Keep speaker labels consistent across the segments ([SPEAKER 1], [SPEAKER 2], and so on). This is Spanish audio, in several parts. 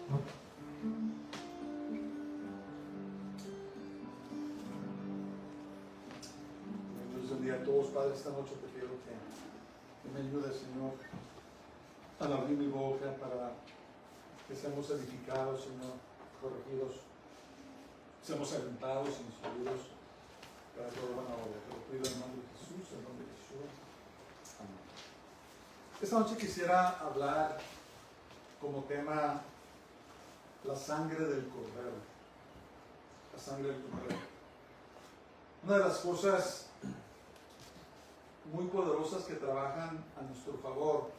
[SPEAKER 1] Dios bendiga a todos, Padre. Esta noche te pido que me ayudes, Señor, al abrir mi boca para que seamos edificados, Señor, corregidos, seamos alentados, instruidos para toda buena obra. Te lo pido en el nombre de Jesús, en el nombre de Jesús. Amén. Esta noche quisiera hablar como tema la sangre del Cordero. La sangre del Cordero. Una de las cosas muy poderosas que trabajan a nuestro favor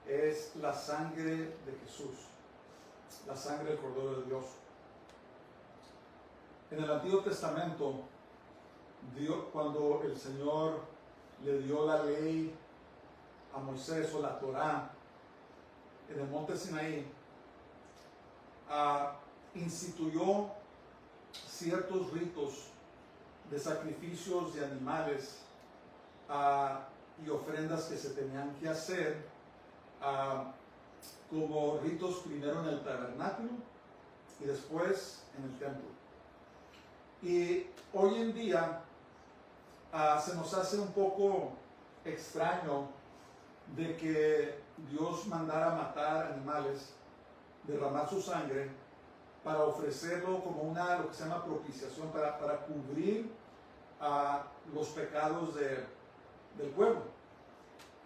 [SPEAKER 1] es la sangre de Jesús, la sangre del Cordero de Dios. En el Antiguo Testamento, cuando el Señor le dio la ley a Moisés o la Torá en el monte Sinaí, instituyó ciertos ritos de sacrificios de animales y ofrendas que se tenían que hacer como ritos primero en el tabernáculo y después en el templo. Y hoy en día se nos hace un poco extraño de que Dios mandara matar animales, derramar su sangre para ofrecerlo como lo que se llama propiciación, para cubrir los pecados del pueblo.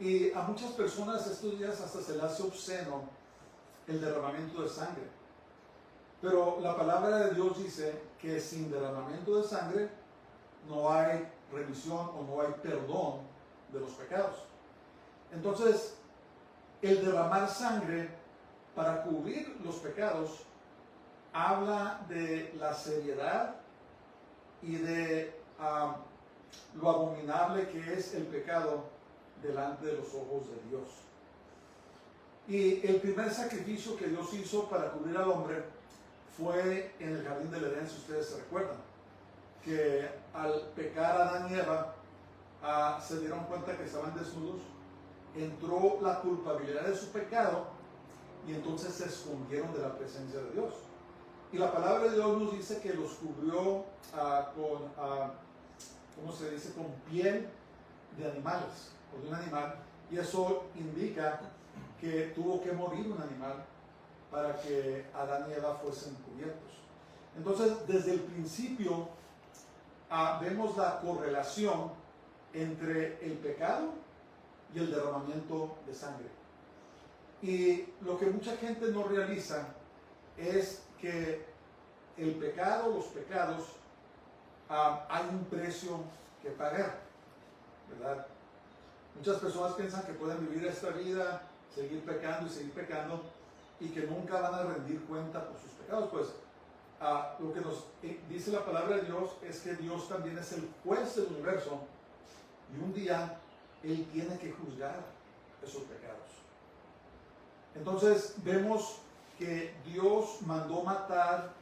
[SPEAKER 1] Y a muchas personas estos días hasta se les hace obsceno el derramamiento de sangre. Pero la palabra de Dios dice que sin derramamiento de sangre no hay remisión o no hay perdón de los pecados. Entonces, el derramar sangre para cubrir los pecados habla de la seriedad y de lo abominable que es el pecado delante de los ojos de Dios. Y el primer sacrificio que Dios hizo para cubrir al hombre fue en el jardín del Edén, si ustedes se recuerdan, que al pecar Adán y Eva se dieron cuenta que estaban desnudos, entró la culpabilidad de su pecado y entonces se escondieron de la presencia de Dios. Y la palabra de Dios nos dice que los cubrió ¿cómo se dice? Con piel de animales, o de un animal, y eso indica que tuvo que morir un animal para que Adán y Eva fuesen cubiertos. Entonces, desde el principio vemos la correlación entre el pecado y el derramamiento de sangre. Y lo que mucha gente no realiza es que el pecado, los pecados, hay un precio que pagar, ¿verdad? Muchas personas piensan que pueden vivir esta vida, seguir pecando y que nunca van a rendir cuenta por sus pecados. Pues lo que nos dice la palabra de Dios es que Dios también es el juez del universo y un día Él tiene que juzgar esos pecados. Entonces vemos que Dios mandó matar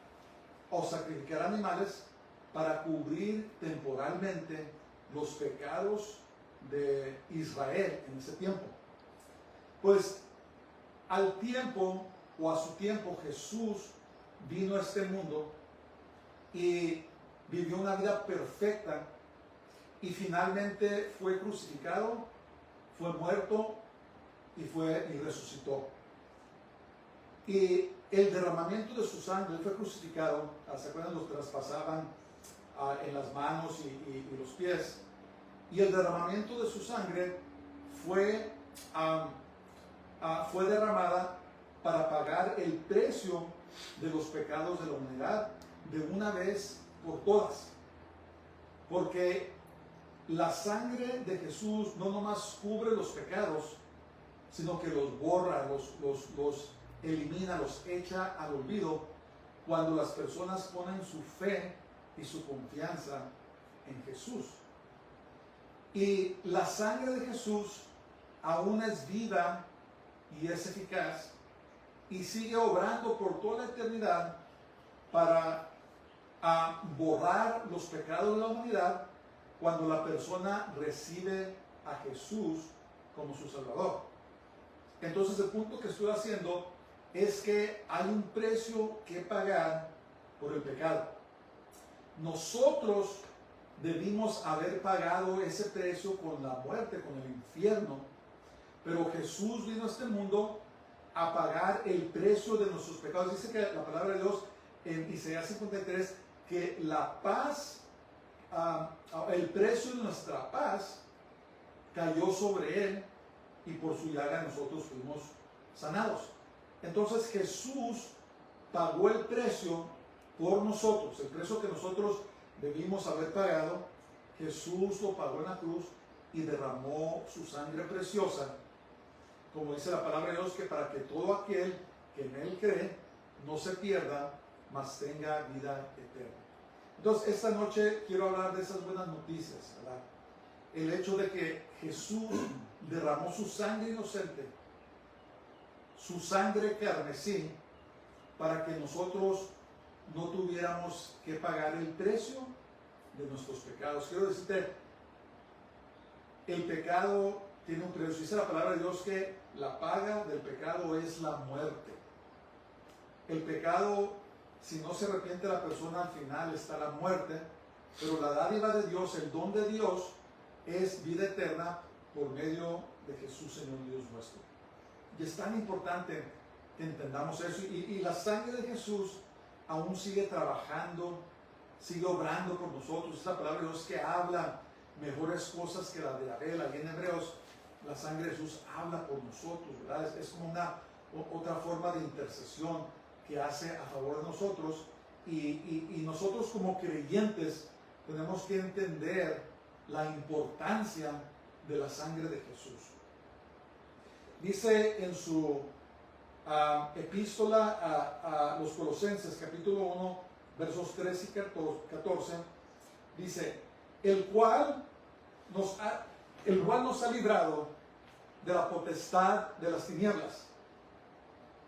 [SPEAKER 1] o sacrificar animales para cubrir temporalmente los pecados de Israel en ese tiempo. Pues al tiempo o a su tiempo Jesús vino a este mundo y vivió una vida perfecta y finalmente fue crucificado, fue muerto y resucitó. Y el derramamiento de su sangre, él fue crucificado, ¿se acuerdan? Los traspasaban en las manos y los pies. Y el derramamiento de su sangre fue derramada para pagar el precio de los pecados de la humanidad de una vez por todas. Porque la sangre de Jesús no nomás cubre los pecados, sino que los borra, los elimina, los echa al olvido cuando las personas ponen su fe y su confianza en Jesús. Y la sangre de Jesús aún es viva y es eficaz y sigue obrando por toda la eternidad para borrar los pecados de la humanidad cuando la persona recibe a Jesús como su Salvador. Entonces el punto que estoy haciendo es que hay un precio que pagar por el pecado. Nosotros debimos haber pagado ese precio con la muerte, con el infierno, pero Jesús vino a este mundo a pagar el precio de nuestros pecados. Dice que la palabra de Dios en Isaías 53, que la paz, el precio de nuestra paz cayó sobre él y por su llaga nosotros fuimos sanados. Entonces Jesús pagó el precio por nosotros, el precio que nosotros debimos haber pagado. Jesús lo pagó en la cruz y derramó su sangre preciosa, como dice la palabra de Dios, que para que todo aquel que en él cree no se pierda, mas tenga vida eterna. Entonces esta noche quiero hablar de esas buenas noticias, ¿verdad? El hecho de que Jesús derramó su sangre inocente, su sangre carmesí, para que nosotros no tuviéramos que pagar el precio de nuestros pecados. Quiero decirte, el pecado tiene un precio. Dice la palabra de Dios que la paga del pecado es la muerte. El pecado, si no se arrepiente la persona, al final está la muerte, pero la dádiva de Dios, el don de Dios, es vida eterna por medio de Jesús, Señor Dios nuestro. Y es tan importante que entendamos eso. Y la sangre de Jesús aún sigue trabajando, sigue obrando por nosotros. Esta palabra de Dios que habla mejores cosas que la de Abel. Allí en Hebreos, la sangre de Jesús habla por nosotros, ¿verdad? Es como una otra forma de intercesión que hace a favor de nosotros. Y nosotros como creyentes tenemos que entender la importancia de la sangre de Jesús. Dice en su epístola a los Colosenses, capítulo 1, versos 13 y 14, dice, el cual nos ha librado de la potestad de las tinieblas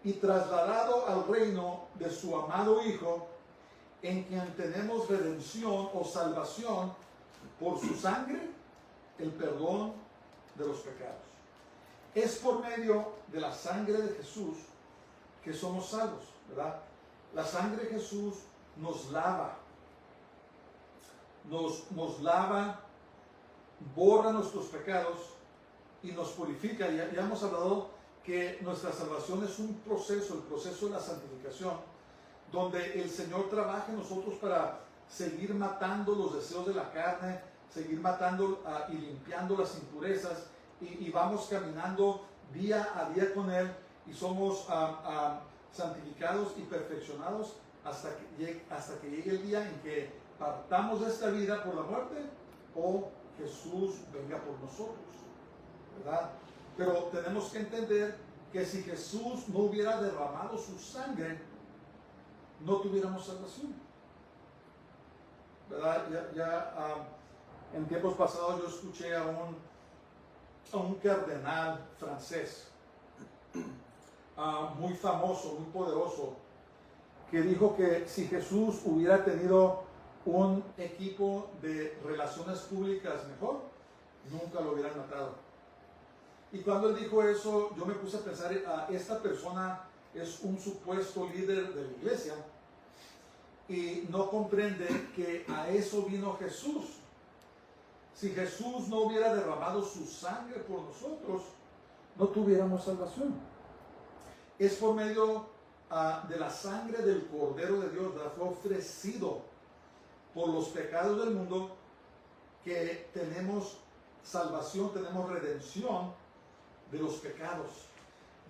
[SPEAKER 1] y trasladado al reino de su amado Hijo, en quien tenemos redención o salvación por su sangre, el perdón de los pecados. Es por medio de la sangre de Jesús que somos salvos, ¿verdad? La sangre de Jesús nos lava, nos lava, borra nuestros pecados y nos purifica. Ya hemos hablado que nuestra salvación es un proceso, el proceso de la santificación, donde el Señor trabaja en nosotros para seguir matando los deseos de la carne, seguir matando y limpiando las impurezas, y vamos caminando día a día con Él, y somos santificados y perfeccionados hasta que llegue el día en que partamos de esta vida por la muerte o Jesús venga por nosotros, ¿verdad? Pero tenemos que entender que si Jesús no hubiera derramado su sangre, no tuviéramos salvación, ¿verdad? En tiempos pasados yo escuché a un cardenal francés muy famoso, muy poderoso, que dijo que si Jesús hubiera tenido un equipo de relaciones públicas mejor, nunca lo hubieran matado. Y cuando él dijo eso, yo me puse a pensar, esta persona es un supuesto líder de la iglesia y no comprende que a eso vino Jesús. Si Jesús no hubiera derramado su sangre por nosotros, no tuviéramos salvación. Es por medio de la sangre del Cordero de Dios, ¿verdad? Fue ofrecido por los pecados del mundo, que tenemos salvación, tenemos redención de los pecados.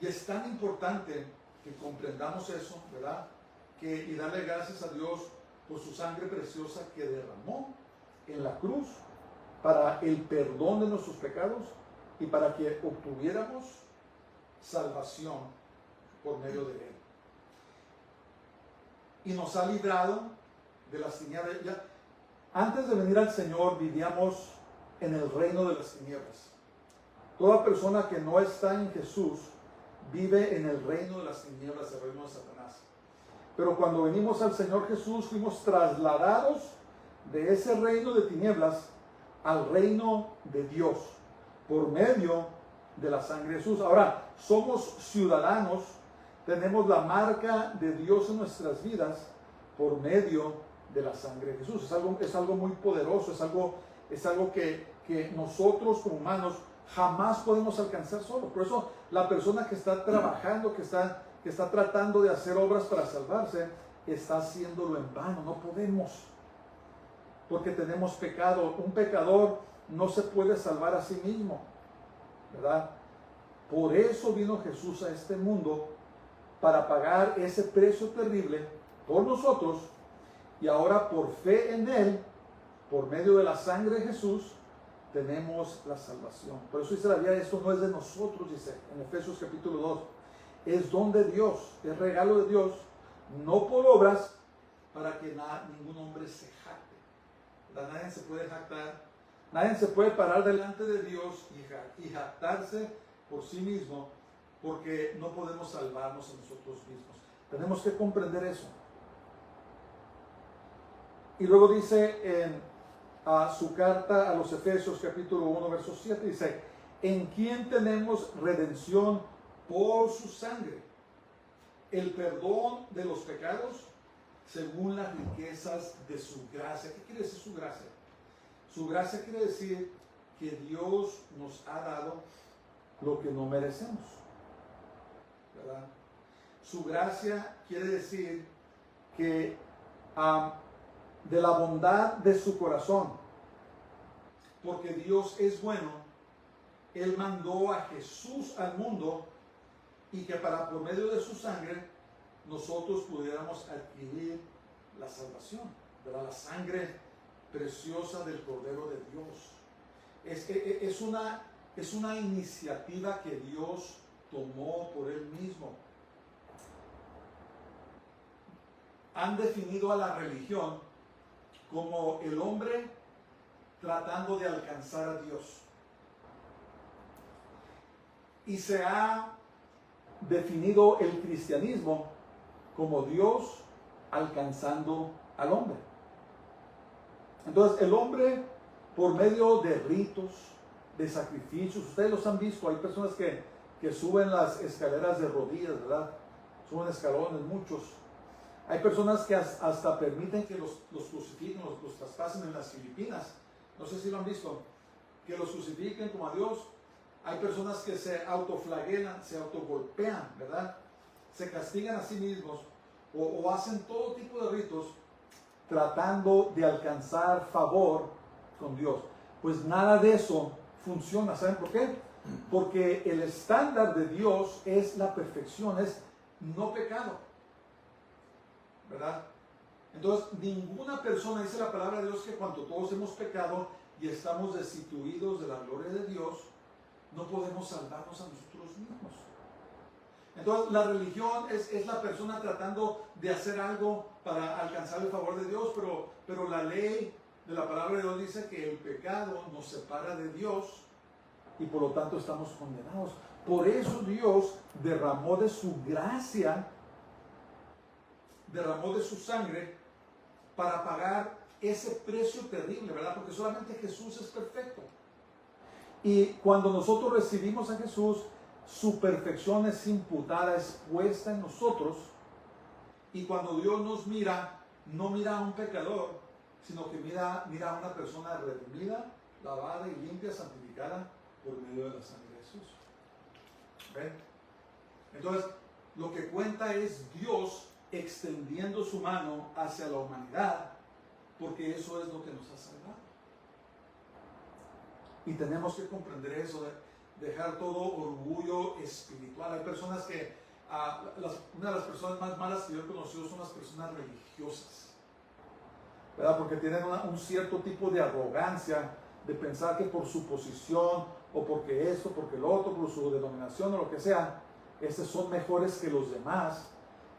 [SPEAKER 1] Y es tan importante que comprendamos eso, ¿verdad? Y darle gracias a Dios por su sangre preciosa que derramó en la cruz para el perdón de nuestros pecados y para que obtuviéramos salvación por medio de Él. Y nos ha librado de las tinieblas. Antes de venir al Señor vivíamos en el reino de las tinieblas. Toda persona que no está en Jesús vive en el reino de las tinieblas, el reino de Satanás. Pero cuando venimos al Señor Jesús, fuimos trasladados de ese reino de tinieblas al reino de Dios por medio de la sangre de Jesús. Ahora, somos ciudadanos tenemos la marca de Dios en nuestras vidas por medio de la sangre de Jesús. Es algo muy poderoso, es algo que nosotros como humanos jamás podemos alcanzar solo. Por eso la persona que está trabajando, que está tratando de hacer obras para salvarse, está haciéndolo en vano. No podemos, porque tenemos pecado. Un pecador no se puede salvar a sí mismo, ¿verdad? Por eso vino Jesús a este mundo, para pagar ese precio terrible por nosotros, y ahora por fe en Él, por medio de la sangre de Jesús, tenemos la salvación. Por eso dice la Biblia, esto no es de nosotros, dice en Efesios capítulo 2, es don de Dios, es regalo de Dios, no por obras, para que ningún hombre se jacte. Nadie se puede jactar, nadie se puede parar delante de Dios y jactarse por sí mismo, porque no podemos salvarnos a nosotros mismos. Tenemos que comprender eso. Y luego dice en su carta a los Efesios capítulo 1 verso 7, dice, en quien tenemos redención por su sangre, el perdón de los pecados según las riquezas de su gracia. ¿Qué quiere decir su gracia? Su gracia quiere decir que Dios nos ha dado lo que no merecemos, ¿verdad? Su gracia quiere decir que de la bondad de su corazón, porque Dios es bueno, Él mandó a Jesús al mundo, y que por medio de su sangre nosotros pudiéramos adquirir la salvación, ¿verdad? La sangre preciosa del Cordero de Dios. Es una iniciativa que Dios tomó por Él mismo. Han definido a la religión como el hombre tratando de alcanzar a Dios. Y se ha definido el cristianismo como Dios alcanzando al hombre. Entonces el hombre, por medio de ritos, de sacrificios, ustedes los han visto, hay personas que suben las escaleras de rodillas, ¿verdad? Suben escalones, muchos. Hay personas que hasta permiten que los crucifiquen, los traspasen en las Filipinas. No sé si lo han visto, que los crucifiquen como a Dios. Hay personas que se autoflagelan, se autogolpean, ¿verdad? Se castigan a sí mismos o hacen todo tipo de ritos tratando de alcanzar favor con Dios. Pues nada de eso funciona. ¿Saben por qué? Porque el estándar de Dios es la perfección, es no pecado, ¿verdad? Entonces, ninguna persona, dice la palabra de Dios, que cuando todos hemos pecado y estamos destituidos de la gloria de Dios, no podemos salvarnos a nosotros mismos. Entonces, la religión es la persona tratando de hacer algo para alcanzar el favor de Dios, pero la ley de la palabra de Dios dice que el pecado nos separa de Dios y por lo tanto estamos condenados. Por eso Dios derramó de su gracia, derramó de su sangre para pagar ese precio terrible, ¿verdad? Porque solamente Jesús es perfecto. Y cuando nosotros recibimos a Jesús, su perfección es imputada, es puesta en nosotros. Y cuando Dios nos mira, no mira a un pecador, sino que mira a una persona redimida, lavada y limpia, santificada por medio de la sangre de Jesús. ¿Ven? Entonces, lo que cuenta es Dios extendiendo su mano hacia la humanidad, porque eso es lo que nos ha salvado. Y tenemos que comprender eso, dejar todo orgullo espiritual. Hay personas que, una de las personas más malas que yo he conocido son las personas religiosas, ¿verdad? Porque tienen un cierto tipo de arrogancia, de pensar que por su posición, o porque esto, porque lo otro, por su denominación o lo que sea, son mejores que los demás,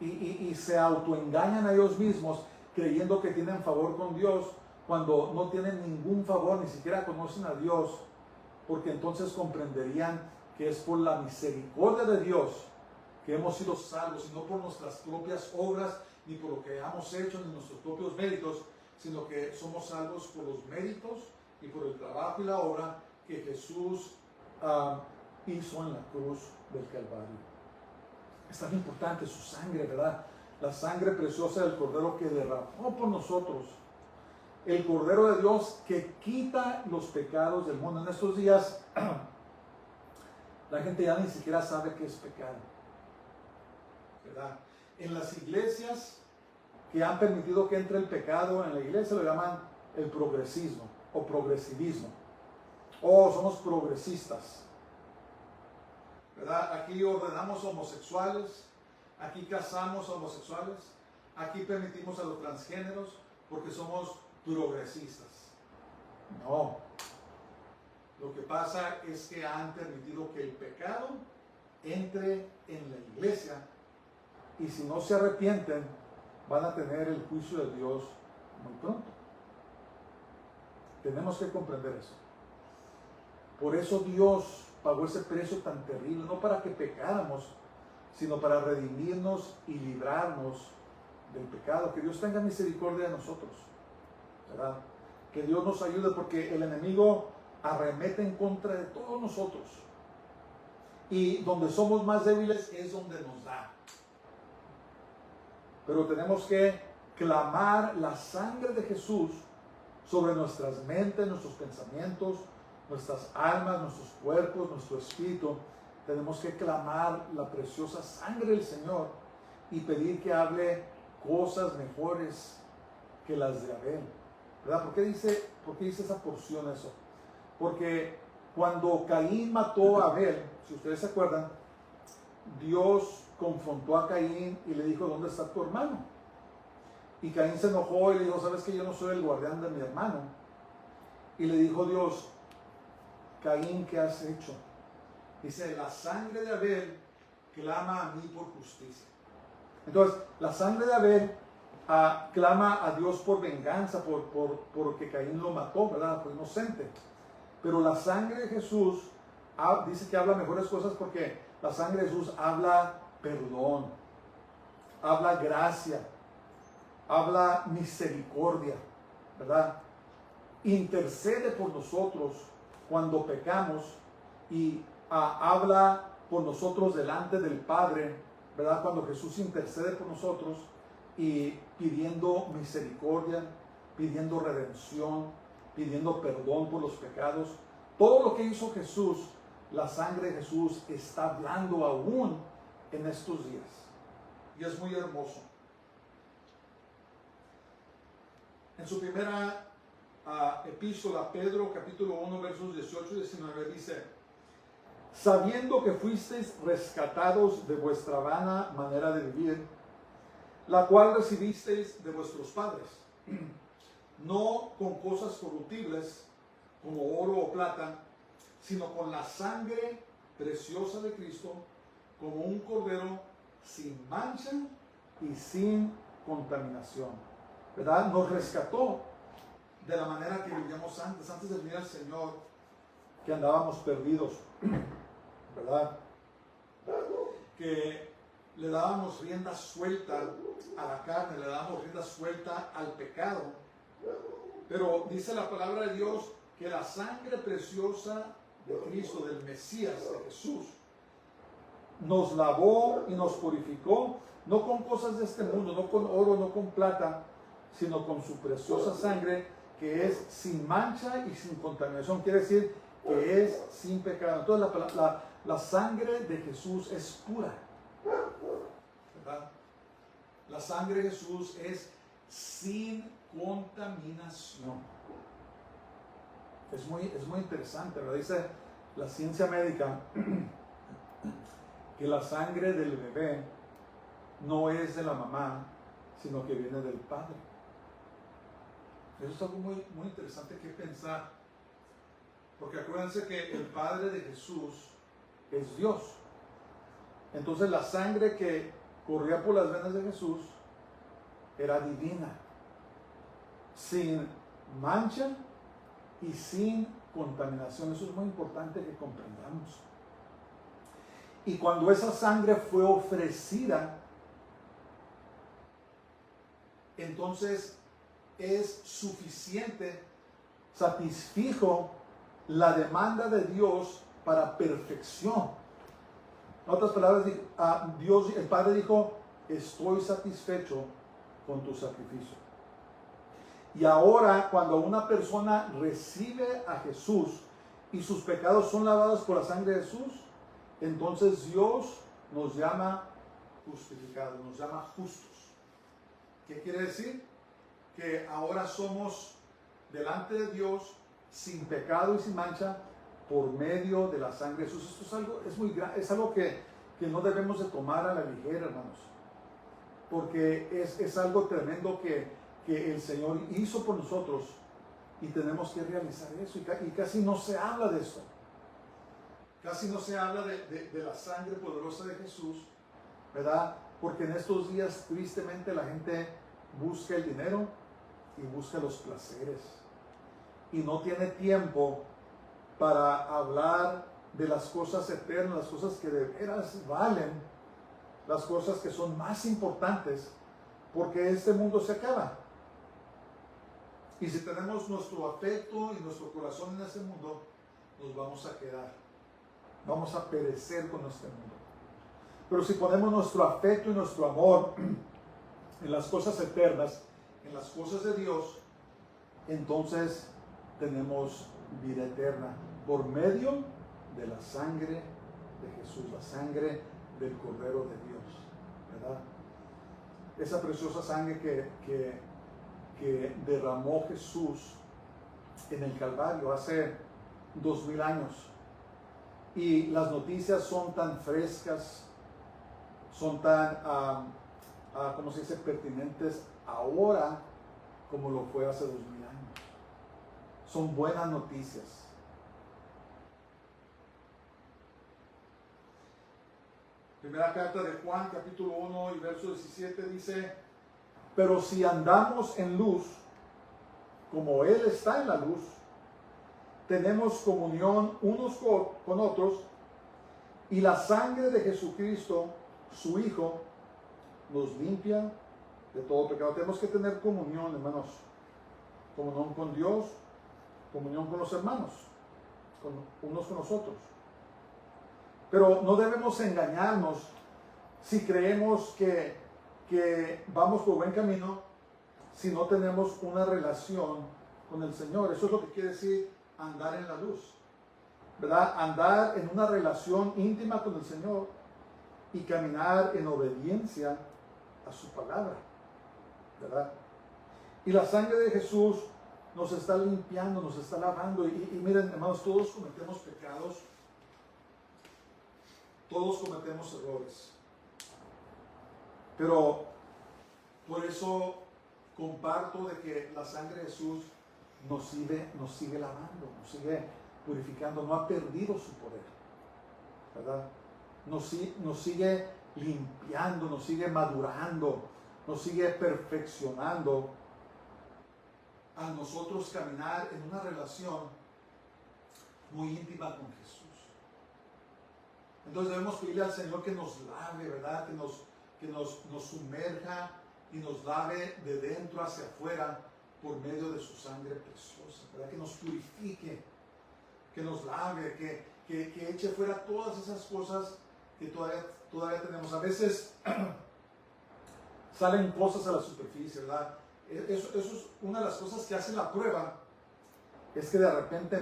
[SPEAKER 1] y se autoengañan a ellos mismos creyendo que tienen favor con Dios, cuando no tienen ningún favor, ni siquiera conocen a Dios, porque entonces comprenderían que es por la misericordia de Dios que hemos sido salvos, y no por nuestras propias obras, ni por lo que hayamos hecho, ni nuestros propios méritos, sino que somos salvos por los méritos y por el trabajo y la obra que Jesús hizo en la cruz del Calvario. Es tan importante su sangre, ¿verdad? La sangre preciosa del Cordero que derramó por nosotros. El Cordero de Dios que quita los pecados del mundo. En estos días, la gente ya ni siquiera sabe qué es pecado, ¿verdad? En las iglesias que han permitido que entre el pecado en la iglesia lo llaman el progresismo o progresivismo. Somos progresistas, ¿verdad? Aquí ordenamos homosexuales, aquí casamos homosexuales, aquí permitimos a los transgéneros porque somos progresistas. No. Lo que pasa es que han permitido que el pecado entre en la iglesia y si no se arrepienten van a tener el juicio de Dios muy pronto. Tenemos que comprender eso. Por eso Dios pagó ese precio tan terrible, no para que pecáramos, sino para redimirnos y librarnos del pecado. Que Dios tenga misericordia de nosotros, ¿verdad? Que Dios nos ayude porque el enemigo arremete en contra de todos nosotros. Y donde somos más débiles es donde nos da. Pero tenemos que clamar la sangre de Jesús sobre nuestras mentes, nuestros pensamientos, nuestras almas, nuestros cuerpos, nuestro espíritu. Tenemos que clamar la preciosa sangre del Señor y pedir que hable cosas mejores que las de Abel, ¿verdad? ¿Por qué dice esa porción eso? Porque cuando Caín mató a Abel, si ustedes se acuerdan, Dios confrontó a Caín y le dijo, ¿dónde está tu hermano? Y Caín se enojó y le dijo, ¿sabes que yo no soy el guardián de mi hermano? Y le dijo Dios, Caín, ¿qué has hecho? Dice, la sangre de Abel clama a mí por justicia. Entonces, la sangre de Abel clama a Dios por venganza, porque Caín lo mató, ¿verdad? Fue inocente. Pero la sangre de Jesús dice que habla mejores cosas porque la sangre de Jesús habla perdón, habla gracia, habla misericordia, ¿verdad? Intercede por nosotros cuando pecamos y habla por nosotros delante del Padre, ¿verdad? Cuando Jesús intercede por nosotros y pidiendo misericordia, pidiendo redención, pidiendo perdón por los pecados. Todo lo que hizo Jesús, la sangre de Jesús está hablando aún en estos días. Y es muy hermoso. En su primera epístola, Pedro, capítulo 1, versos 18 y 19, dice, sabiendo que fuisteis rescatados de vuestra vana manera de vivir, la cual recibisteis de vuestros padres, no con cosas corruptibles, como oro o plata, sino con la sangre preciosa de Cristo, como un cordero sin mancha y sin contaminación, ¿verdad? Nos rescató de la manera que vivíamos antes de venir al Señor, que andábamos perdidos, ¿verdad? Que le dábamos rienda suelta a la carne, le dábamos rienda suelta al pecado. Pero dice la palabra de Dios que la sangre preciosa de Cristo, del Mesías, de Jesús, nos lavó y nos purificó, no con cosas de este mundo, no con oro, no con plata, sino con su preciosa sangre, que es sin mancha y sin contaminación. Quiere decir que es sin pecado. Entonces la sangre de Jesús es pura, ¿verdad? La sangre de Jesús es sin contaminación. Es muy interesante, ¿verdad? Dice la ciencia médica que la sangre del bebé no es de la mamá, sino que viene del padre. Eso es algo muy interesante que pensar, porque acuérdense que el Padre de Jesús es Dios. Entonces la sangre que corría por las venas de Jesús era divina, sin mancha y sin contaminación. Eso es muy importante que comprendamos. Y cuando esa sangre fue ofrecida, entonces es suficiente, satisfijo la demanda de Dios para perfección. En otras palabras, Dios, el Padre dijo, estoy satisfecho con tu sacrificio. Y ahora, cuando una persona recibe a Jesús y sus pecados son lavados por la sangre de Jesús, entonces Dios nos llama justificados, nos llama justos. ¿Qué quiere decir? Que ahora somos delante de Dios sin pecado y sin mancha por medio de la sangre de Jesús. Esto es algo, es algo que no debemos de tomar a la ligera, hermanos, porque es algo tremendo que el Señor hizo por nosotros y tenemos que realizar eso, y casi no se habla de esto. Casi no se habla de la sangre poderosa de Jesús, ¿verdad? Porque en estos días tristemente la gente busca el dinero y busca los placeres y no tiene tiempo para hablar de las cosas eternas, las cosas que de veras valen, las cosas que son más importantes, porque este mundo se acaba. Y si tenemos nuestro afecto y nuestro corazón en este mundo, nos vamos a quedar. Vamos a perecer con este mundo. Pero si ponemos nuestro afecto y nuestro amor en las cosas eternas, en las cosas de Dios, entonces tenemos vida eterna por medio de la sangre de Jesús, la sangre del Cordero de Dios, ¿verdad? Esa preciosa sangre que derramó Jesús en el Calvario hace 2000 años. Y las noticias son tan frescas, son tan, ¿cómo se dice?, pertinentes ahora como lo fue hace 2000 años. Son buenas noticias. Primera carta de Juan, capítulo 1 y verso 17 dice: pero si andamos en luz, como Él está en la luz, tenemos comunión unos con otros, y la sangre de Jesucristo, su Hijo, nos limpia de todo pecado. Tenemos que tener comunión, hermanos. Comunión con Dios, comunión con los hermanos, unos con nosotros. Pero no debemos engañarnos si creemos que vamos por buen camino si no tenemos una relación con el Señor. Eso es lo que quiere decir andar en la luz, ¿verdad? Andar en una relación íntima con el Señor y caminar en obediencia a su palabra, ¿verdad? Y la sangre de Jesús nos está limpiando, nos está lavando. Y miren, hermanos, todos cometemos pecados, todos cometemos errores. Pero por eso comparto de que la sangre de Jesús nos sigue lavando, nos sigue purificando, no ha perdido su poder, ¿verdad? Nos sigue limpiando, nos sigue madurando, nos sigue perfeccionando a nosotros caminar en una relación muy íntima con Jesús. Entonces debemos pedirle al Señor que nos lave, ¿verdad? Que nos sumerja y nos lave de dentro hacia afuera por medio de su sangre preciosa, ¿verdad? Que nos purifique, que nos lave, que eche fuera todas esas cosas que todavía tenemos. A veces salen cosas a la superficie, ¿verdad? Eso es una de las cosas que hace la prueba, es que de repente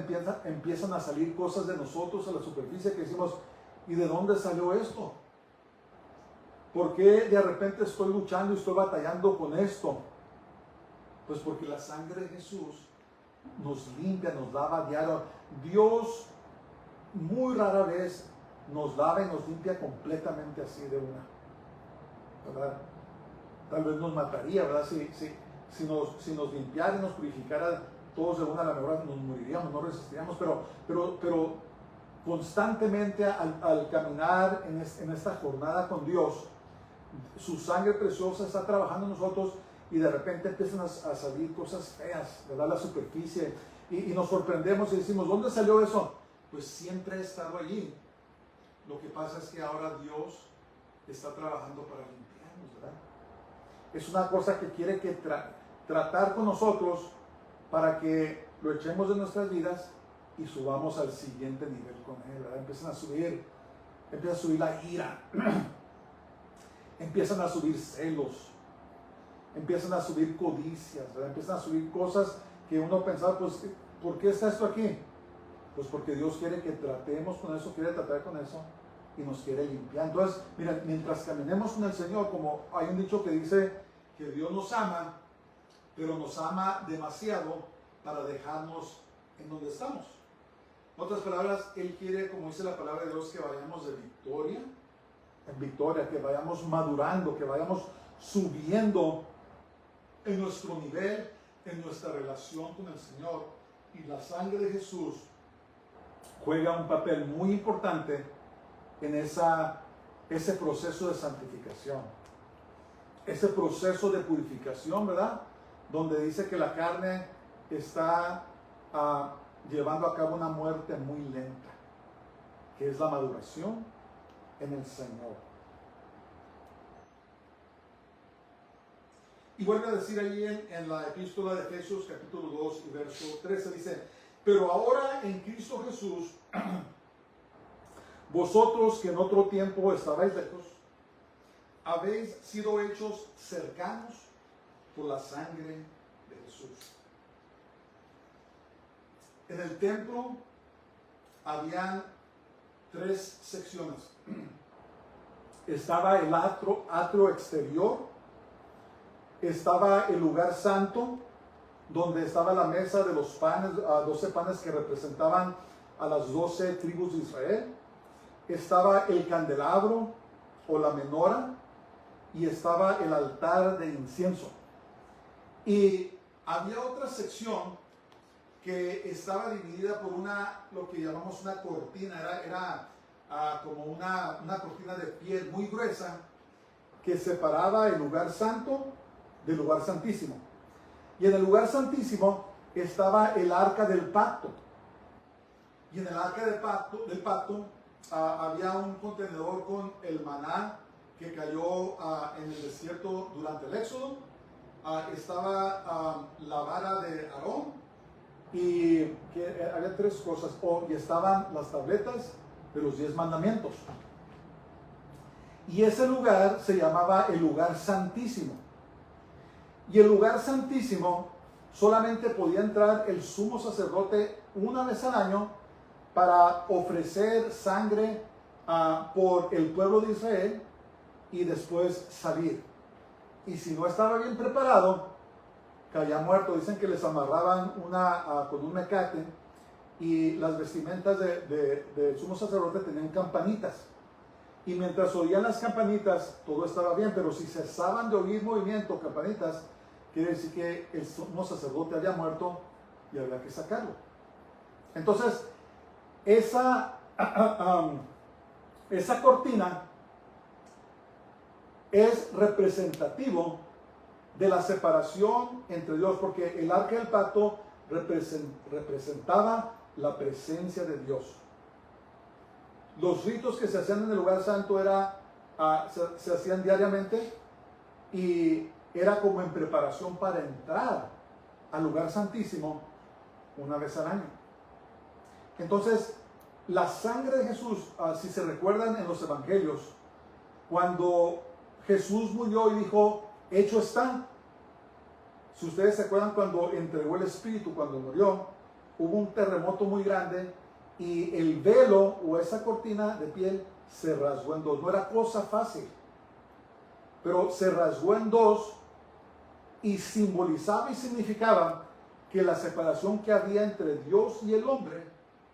[SPEAKER 1] empiezan a salir cosas de nosotros a la superficie que decimos, ¿y de dónde salió esto? ¿Por qué de repente estoy luchando y estoy batallando con esto? Pues porque la sangre de Jesús nos limpia, nos lava diario. Dios muy rara vez nos lava y nos limpia completamente así de una, ¿verdad? Tal vez nos mataría, ¿verdad? Si nos limpiara y nos purificara todos de una, a la mejor nos moriríamos, no resistiríamos, pero constantemente al caminar en esta jornada con Dios, su sangre preciosa está trabajando en nosotros y de repente empiezan a salir cosas feas, ¿verdad? La superficie, y nos sorprendemos y decimos, ¿dónde salió eso? Pues siempre ha estado allí. Lo que pasa es que ahora Dios está trabajando para limpiarnos, ¿verdad? Es una cosa que quiere tratar con nosotros para que lo echemos de nuestras vidas y subamos al siguiente nivel con Él, ¿verdad? Empiezan a subir empieza a subir la ira, empiezan a subir celos, empiezan a subir codicias, ¿verdad? Empiezan a subir cosas que uno pensaba, pues, ¿por qué está esto aquí? Pues porque Dios quiere que tratemos con eso, quiere tratar con eso y nos quiere limpiar. Entonces, miren, mientras caminemos con el Señor, como hay un dicho que dice que Dios nos ama, pero nos ama demasiado para dejarnos en donde estamos. En otras palabras, Él quiere, como dice la palabra de Dios, que vayamos de victoria en victoria, que vayamos madurando, que vayamos subiendo en nuestro nivel, en nuestra relación con el Señor. Y la sangre de Jesús juega un papel muy importante en ese proceso de santificación, ese proceso de purificación, ¿verdad? Donde dice que la carne está llevando a cabo una muerte muy lenta, que es la maduración en el Señor. Y vuelve a decir ahí en la epístola de Efesios capítulo 2 y verso 13, dice: pero ahora en Cristo Jesús, vosotros que en otro tiempo estabais lejos, habéis sido hechos cercanos por la sangre de Jesús. En el templo habían 3 secciones. Estaba el atrio exterior, estaba el lugar santo, donde estaba la mesa de los panes, 12 panes que representaban a las 12 tribus de Israel. Estaba el candelabro o la menora, y estaba el altar de incienso. Y había otra sección que estaba dividida por lo que llamamos una cortina, era como una cortina de piel muy gruesa que separaba el lugar santo del lugar santísimo. Y en el lugar santísimo estaba el arca del pacto. Y en el arca del pacto había un contenedor con el maná que cayó en el desierto durante el Éxodo. Estaba la vara de Aarón, y que había 3 cosas. Y estaban las tabletas de los 10 mandamientos. Y ese lugar se llamaba el lugar santísimo. Y el lugar santísimo solamente podía entrar el sumo sacerdote una vez al año para ofrecer sangre por el pueblo de Israel y después salir. Y si no estaba bien preparado, caía muerto. Dicen que les amarraban con un mecate, y las vestimentas del sumo sacerdote tenían campanitas. Y mientras oían las campanitas, todo estaba bien, pero si cesaban de oír movimiento, campanitas, quiere decir que el sumo sacerdote había muerto y había que sacarlo. Entonces, esa cortina es representativo de la separación entre Dios, porque el arca del pacto representaba la presencia de Dios. Los ritos que se hacían en el lugar santo se hacían diariamente, y era como en preparación para entrar al lugar santísimo una vez al año. Entonces, la sangre de Jesús, si se recuerdan en los evangelios, cuando Jesús murió y dijo: hecho está. Si ustedes se acuerdan, cuando entregó el Espíritu, cuando murió, hubo un terremoto muy grande, y el velo o esa cortina de piel se rasgó en 2. No era cosa fácil, pero se rasgó en 2, y simbolizaba y significaba que la separación que había entre Dios y el hombre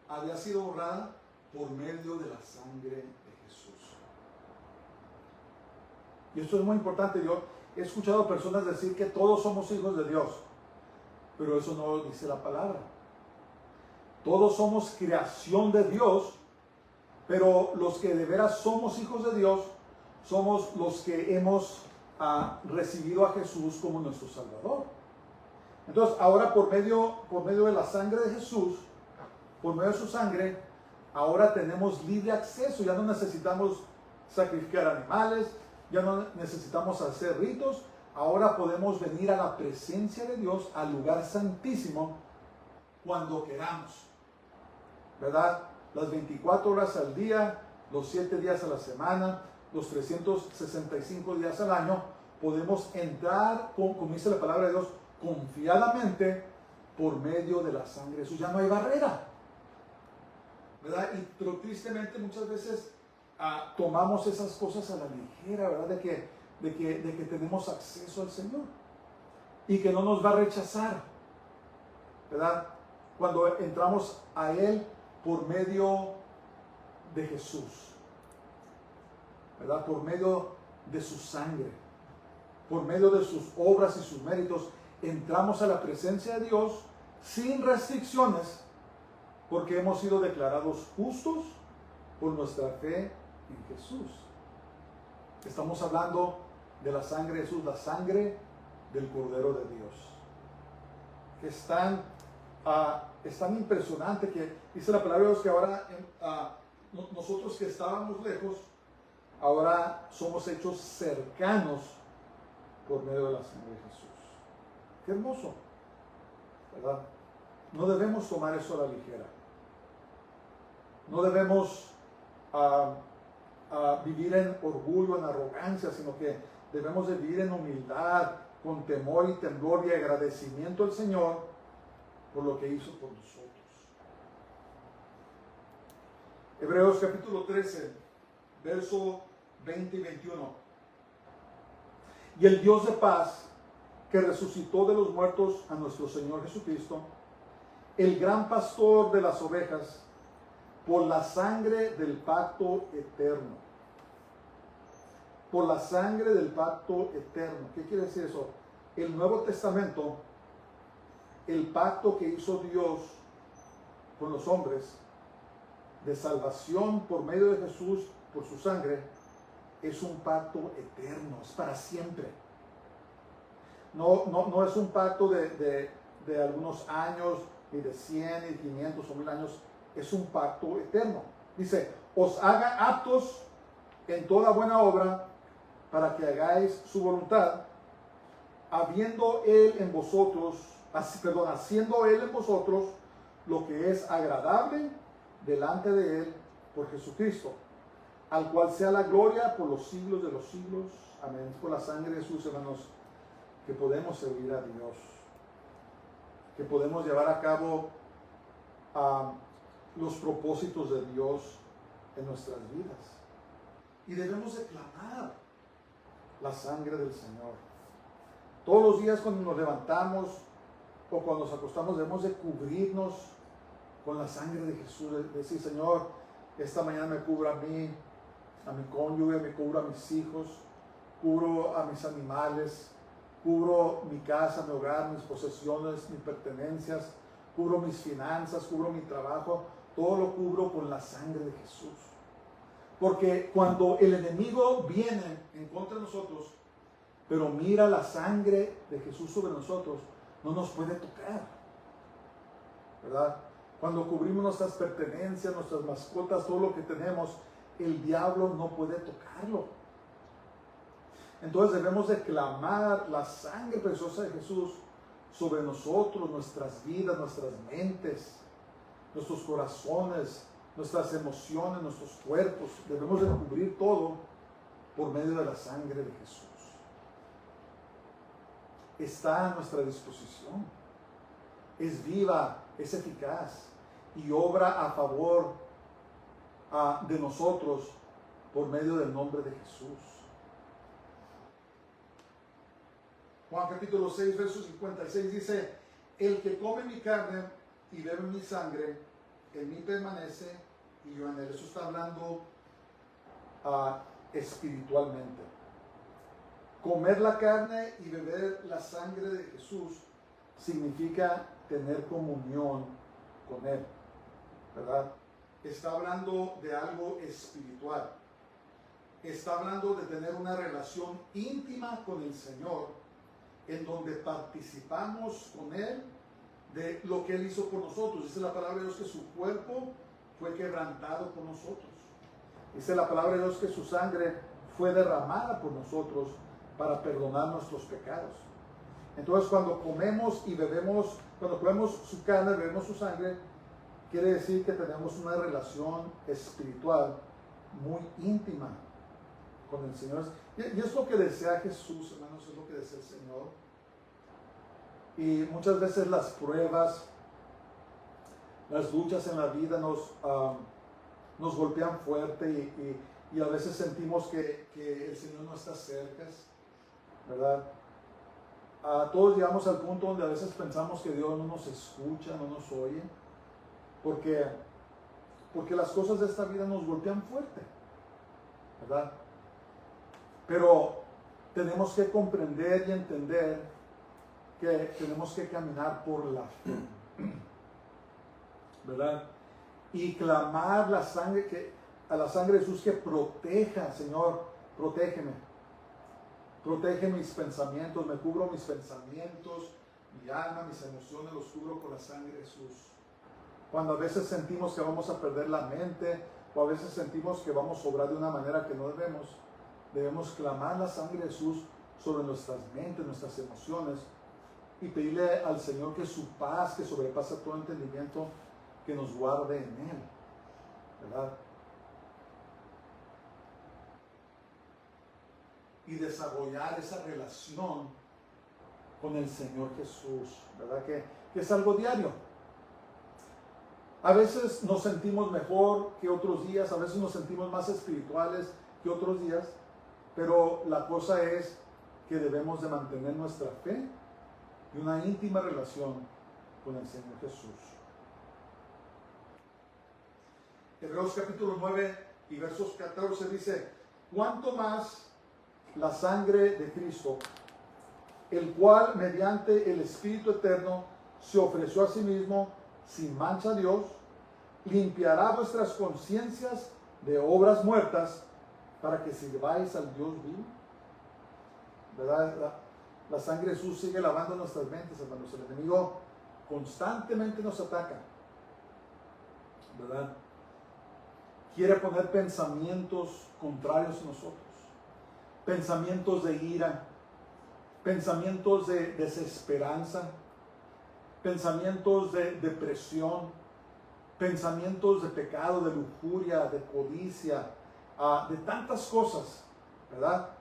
[SPEAKER 1] había sido borrada por medio de la sangre de Jesús. Y esto es muy importante. Yo he escuchado personas decir que todos somos hijos de Dios, pero eso no lo dice la palabra. Todos somos creación de Dios, pero los que de veras somos hijos de Dios somos los que hemos recibido a Jesús como nuestro Salvador. Entonces, ahora por medio de la sangre de Jesús, por medio de su sangre, ahora tenemos libre acceso. Ya no necesitamos sacrificar animales, ya no necesitamos hacer ritos. Ahora podemos venir a la presencia de Dios, al lugar santísimo, cuando queramos, ¿verdad? Las 24 horas al día, los 7 días a la semana, los 365 días al año, podemos entrar, como dice la palabra de Dios, confiadamente por medio de la sangre de Jesús. Ya no hay barrera, ¿verdad? Pero tristemente muchas veces tomamos esas cosas a la ligera, ¿verdad? De que tenemos acceso al Señor y que no nos va a rechazar, ¿verdad? Cuando entramos a Él por medio de Jesús, ¿verdad? Por medio de su sangre, por medio de sus obras y sus méritos, entramos a la presencia de Dios sin restricciones, porque hemos sido declarados justos por nuestra fe en Jesús. Estamos hablando de la sangre de Jesús, la sangre del Cordero de Dios, que es tan impresionante que dice la palabra de Dios que ahora nosotros que estábamos lejos, ahora somos hechos cercanos por medio de la sangre de Jesús. Qué hermoso, ¿verdad? No debemos tomar eso a la ligera. No debemos vivir en orgullo, en arrogancia, sino que debemos de vivir en humildad, con temor y temblor y agradecimiento al Señor por lo que hizo por nosotros. Hebreos capítulo 13, verso 20 y 21. Y el Dios de paz, que resucitó de los muertos a nuestro Señor Jesucristo, el gran pastor de las ovejas, por la sangre del pacto eterno. Por la sangre del pacto eterno. ¿Qué quiere decir eso? El Nuevo Testamento, el pacto que hizo Dios con los hombres de salvación por medio de Jesús, por su sangre, es un pacto eterno, es para siempre. No es un pacto de algunos años, ni de 100, ni 500 o 1000 años, es un pacto eterno. Dice, os haga aptos en toda buena obra para que hagáis su voluntad, haciendo Él en vosotros lo que es agradable delante de Él por Jesucristo, al cual sea la gloria por los siglos de los siglos. Amén. Por la sangre de Jesús, hermanos, que podemos servir a Dios, que podemos llevar a cabo los propósitos de Dios en nuestras vidas. Y debemos de clamar la sangre del Señor. Todos los días cuando nos levantamos o cuando nos acostamos debemos de cubrirnos con la sangre de Jesús, de decir, Señor, esta mañana me cubro a mí, a mi cónyuge, me cubro a mis hijos, cubro a mis animales, cubro mi casa, mi hogar, mis posesiones, mis pertenencias, cubro mis finanzas, cubro mi trabajo, todo lo cubro con la sangre de Jesús. Porque cuando el enemigo viene en contra de nosotros, pero mira la sangre de Jesús sobre nosotros, no nos puede tocar, ¿verdad? Cuando cubrimos nuestras pertenencias, nuestras mascotas, todo lo que tenemos, el diablo no puede tocarlo. Entonces debemos de clamar la sangre preciosa de Jesús sobre nosotros, nuestras vidas, nuestras mentes, nuestros corazones, nuestras emociones, nuestros cuerpos. Debemos de cubrir todo por medio de la sangre de Jesús. Está a nuestra disposición. Es viva, es eficaz y obra a favor de nosotros por medio del nombre de Jesús. Juan capítulo 6, verso 56 dice, el que come mi carne y bebe mi sangre, en mí permanece y yo en él. Eso está hablando espiritualmente. Comer la carne y beber la sangre de Jesús significa tener comunión con Él, ¿verdad? Está hablando de algo espiritual. Está hablando de tener una relación íntima con el Señor, en donde participamos con Él de lo que Él hizo por nosotros. Dice la palabra de Dios que su cuerpo fue quebrantado por nosotros. Dice la palabra de Dios que su sangre fue derramada por nosotros para perdonar nuestros pecados. Entonces cuando comemos y bebemos, cuando comemos su carne, bebemos su sangre, quiere decir que tenemos una relación espiritual muy íntima con el Señor. Y es lo que desea Jesús, hermanos, es lo que desea el Señor. Y muchas veces las pruebas, las luchas en la vida nos golpean fuerte y a veces sentimos que el Señor no está cerca, ¿verdad? Todos llegamos al punto donde a veces pensamos que Dios no nos escucha, no nos oye, porque las cosas de esta vida nos golpean fuerte, ¿verdad? Pero tenemos que comprender y entender que tenemos que caminar por la fe, ¿verdad? Y clamar a la sangre de Jesús que proteja, Señor, protégeme. Protege mis pensamientos, me cubro mis pensamientos, mi alma, mis emociones, los cubro con la sangre de Jesús. Cuando a veces sentimos que vamos a perder la mente, o a veces sentimos que vamos a obrar de una manera que no debemos clamar la sangre de Jesús sobre nuestras mentes, nuestras emociones, y pedirle al Señor que su paz, que sobrepasa todo entendimiento, que nos guarde en Él, ¿verdad? Y desarrollar esa relación con el Señor Jesús, ¿verdad? Que es algo diario. A veces nos sentimos mejor que otros días, a veces nos sentimos más espirituales que otros días, pero la cosa es que debemos de mantener nuestra fe y una íntima relación con el Señor Jesús. Hebreos capítulo 9 y versos 14 dice: ¿cuánto más la sangre de Cristo, el cual mediante el Espíritu Eterno se ofreció a sí mismo sin mancha a Dios, limpiará vuestras conciencias de obras muertas para que sirváis al Dios vivo? ¿Verdad? La sangre de Jesús sigue lavando nuestras mentes, hermanos. El enemigo constantemente nos ataca, ¿verdad? Quiere poner pensamientos contrarios a nosotros. Pensamientos de ira, pensamientos de desesperanza, pensamientos de depresión, pensamientos de pecado, de lujuria, de codicia, de tantas cosas, ¿verdad?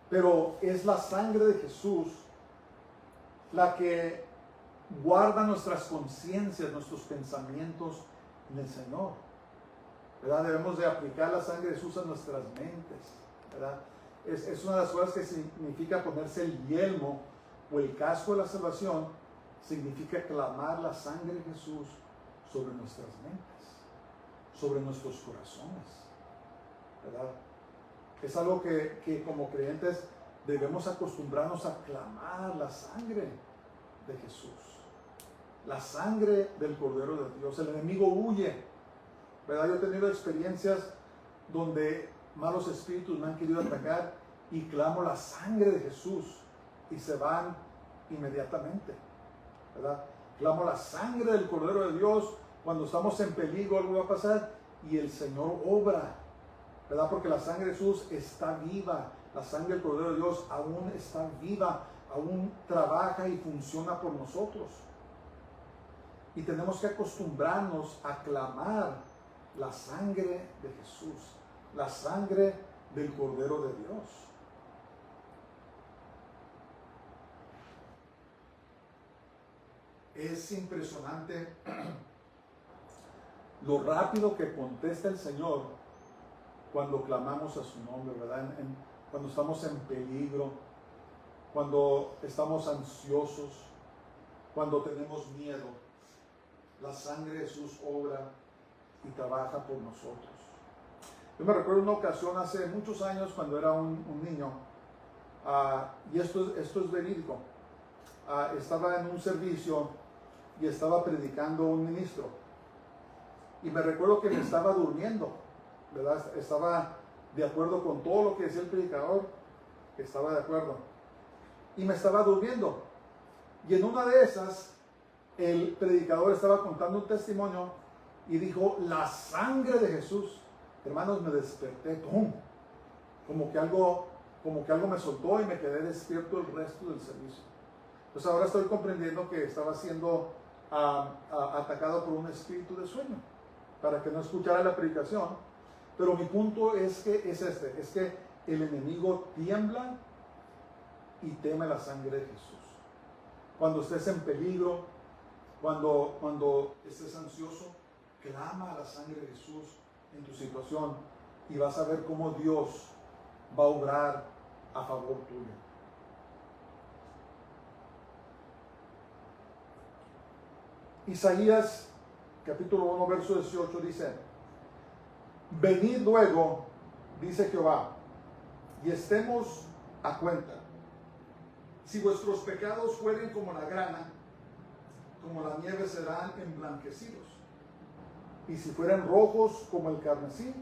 [SPEAKER 1] Pero es la sangre de Jesús la que guarda nuestras conciencias, nuestros pensamientos en el Señor, ¿verdad? Debemos de aplicar la sangre de Jesús a nuestras mentes, ¿verdad? Es una de las cosas que significa ponerse el yelmo o el casco de la salvación, significa clamar la sangre de Jesús sobre nuestras mentes, sobre nuestros corazones, ¿verdad? Es algo que como creyentes debemos acostumbrarnos a clamar la sangre de Jesús, la sangre del Cordero de Dios. El enemigo huye, ¿verdad? Yo he tenido experiencias donde malos espíritus me han querido atacar y clamo la sangre de Jesús y se van inmediatamente, ¿verdad? Clamo la sangre del Cordero de Dios cuando estamos en peligro, algo va a pasar y el Señor obra, ¿verdad? Porque la sangre de Jesús está viva, la sangre del Cordero de Dios aún está viva, aún trabaja y funciona por nosotros. Y tenemos que acostumbrarnos a clamar la sangre de Jesús, la sangre del Cordero de Dios. Es impresionante lo rápido que contesta el Señor cuando clamamos a su nombre, ¿verdad? Cuando estamos en peligro, cuando estamos ansiosos, cuando tenemos miedo. La sangre de Jesús obra y trabaja por nosotros. Yo me recuerdo una ocasión hace muchos años cuando era un niño, y esto es verídico. Estaba en un servicio y estaba predicando un ministro. Y me recuerdo que me estaba durmiendo, ¿verdad? Estaba de acuerdo con todo lo que decía el predicador, estaba de acuerdo. Y me estaba durmiendo. Y en una de esas, el predicador estaba contando un testimonio y dijo, la sangre de Jesús. Hermanos, me desperté, ¡pum! Como que algo me soltó y me quedé despierto el resto del servicio. Pues ahora estoy comprendiendo que estaba siendo atacado por un espíritu de sueño, para que no escuchara la predicación. Pero mi punto es que es que el enemigo tiembla y teme la sangre de Jesús. Cuando estés en peligro, cuando estés ansioso, clama a la sangre de Jesús en tu situación y vas a ver cómo Dios va a obrar a favor tuyo. Isaías capítulo 1 verso 18 dice: venid luego, dice Jehová, y estemos a cuenta. Si vuestros pecados fueren como la grana, como la nieve serán emblanquecidos. Y si fueran rojos como el carmesí,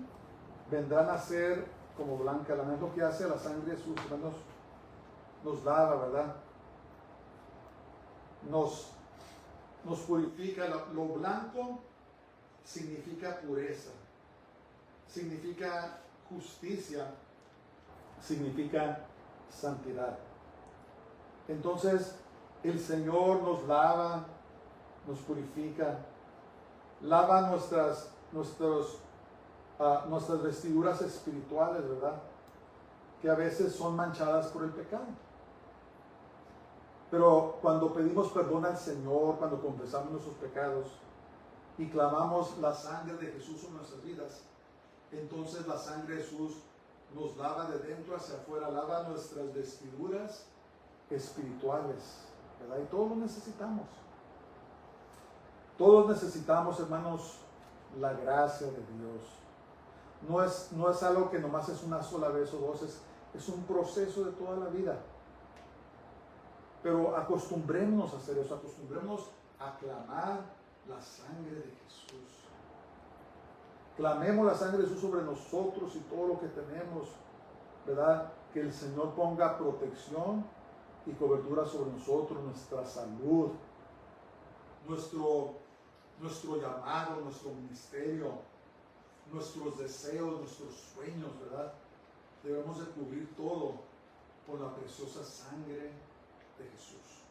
[SPEAKER 1] vendrán a ser como blanca lana. Es lo que hace la sangre de Jesús, nos lava, ¿verdad? Nos purifica. Lo blanco significa pureza, significa justicia, significa santidad. Entonces el Señor nos lava, nos purifica, lava nuestras vestiduras espirituales, ¿verdad? Que a veces son manchadas por el pecado. Pero cuando pedimos perdón al Señor, cuando confesamos nuestros pecados y clamamos la sangre de Jesús en nuestras vidas, entonces la sangre de Jesús nos lava de dentro hacia afuera, lava nuestras vestiduras espirituales, ¿verdad? Y todos lo necesitamos. Todos necesitamos, hermanos, la gracia de Dios. No es algo que nomás es una sola vez o dos, es un proceso de toda la vida. Pero acostumbrémonos a hacer eso, acostumbrémonos a clamar la sangre de Jesús. Clamemos la sangre de Jesús sobre nosotros y todo lo que tenemos, ¿verdad? Que el Señor ponga protección y cobertura sobre nosotros, nuestra salud, nuestro llamado, nuestro ministerio, nuestros deseos, nuestros sueños, ¿verdad? Debemos de cubrir todo con la preciosa sangre de Jesús.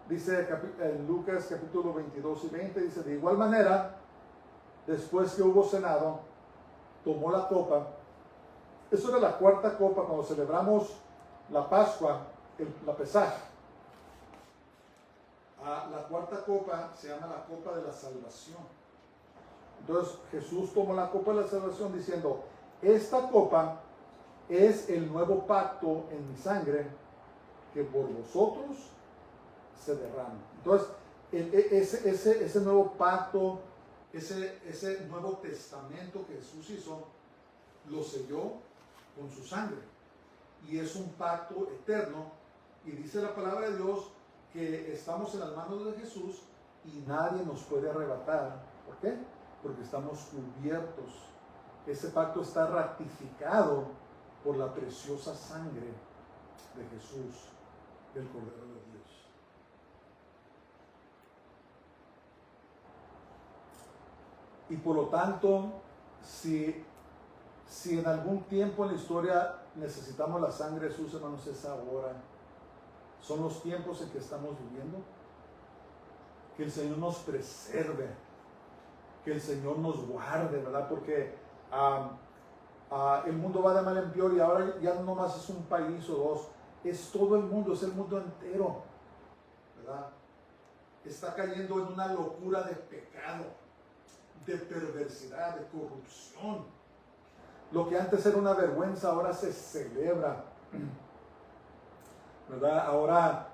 [SPEAKER 1] Dice en Lucas capítulo 22 y 20, dice: de igual manera, después que hubo cenado, tomó la copa. Eso era la cuarta copa cuando celebramos la Pascua, la Pesaj. La cuarta copa se llama la copa de la salvación. Entonces Jesús tomó la copa de la salvación diciendo: esta copa es el nuevo pacto en mi sangre que por vosotros se derrama. Entonces ese nuevo pacto, ese nuevo testamento que Jesús hizo, lo selló con su sangre, y es un pacto eterno. Y dice la palabra de Dios que estamos en las manos de Jesús y nadie nos puede arrebatar. ¿Por qué? Porque estamos cubiertos. Ese pacto está ratificado por la preciosa sangre de Jesús, del Cordero de Dios. Y por lo tanto, si en algún tiempo en la historia necesitamos la sangre de Jesús, hermanos, es ahora. Son los tiempos en que estamos viviendo. Que el Señor nos preserve, que el Señor nos guarde, ¿verdad? Porque el mundo va de mal en peor, y ahora ya no más es un país o dos, es todo el mundo, es el mundo entero, ¿verdad? Está cayendo en una locura de pecado, de perversidad, de corrupción. Lo que antes era una vergüenza ahora se celebra, ¿verdad? Ahora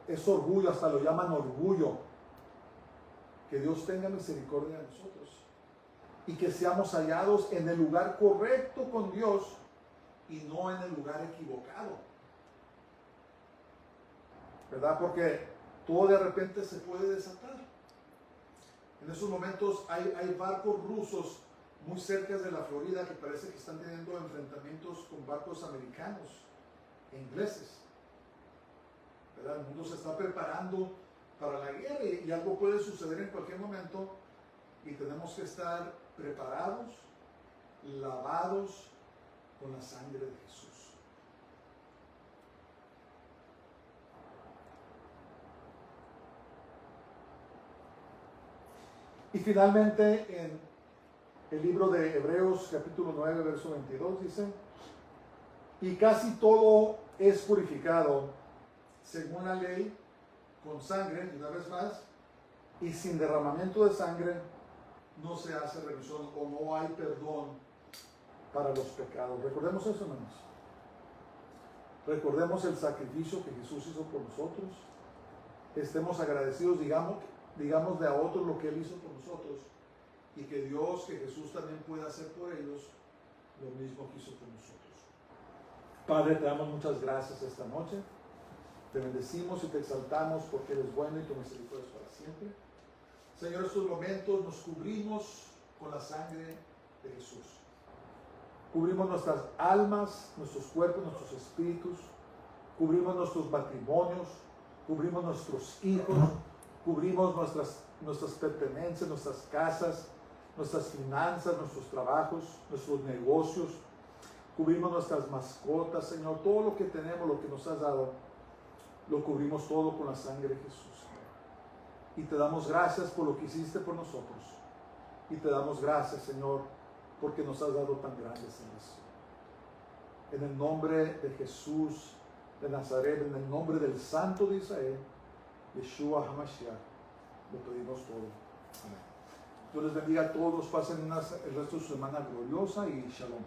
[SPEAKER 1] es orgullo, hasta lo llaman orgullo. Que Dios tenga misericordia de nosotros y que seamos hallados en el lugar correcto con Dios y no en el lugar equivocado, ¿verdad? Porque todo de repente se puede desatar. En esos momentos hay barcos rusos muy cerca de la Florida que parece que están teniendo enfrentamientos con barcos americanos e ingleses, ¿verdad? El mundo se está preparando para la guerra y algo puede suceder en cualquier momento, y tenemos que estar preparados, lavados con la sangre de Jesús. Y finalmente en el libro de Hebreos capítulo 9 verso 22 dice, y casi todo es purificado según la ley con sangre, y una vez más, y sin derramamiento de sangre no se hace remisión o no hay perdón para los pecados. Recordemos eso, hermanos. Recordemos el sacrificio que Jesús hizo por nosotros. Estemos agradecidos, digamos de a otros lo que Él hizo por nosotros, y que Dios, que Jesús también pueda hacer por ellos lo mismo que hizo por nosotros. Padre, te damos muchas gracias esta noche. Te bendecimos y te exaltamos porque eres bueno y tu misericordia es para siempre. Señor, en estos momentos nos cubrimos con la sangre de Jesús. Cubrimos nuestras almas, nuestros cuerpos, nuestros espíritus. Cubrimos nuestros matrimonios. Cubrimos nuestros hijos. Cubrimos nuestras pertenencias, nuestras casas, nuestras finanzas, nuestros trabajos, nuestros negocios. Cubrimos nuestras mascotas, Señor. Todo lo que tenemos, lo que nos has dado, lo cubrimos todo con la sangre de Jesús. Y te damos gracias por lo que hiciste por nosotros. Y te damos gracias, Señor, porque nos has dado tan grande salvación. En el nombre de Jesús de Nazaret, en el nombre del Santo de Israel, Yeshua HaMashiach, lo pedimos todo. Amén. Dios les bendiga a todos, pasen el resto de su semana gloriosa y shalom.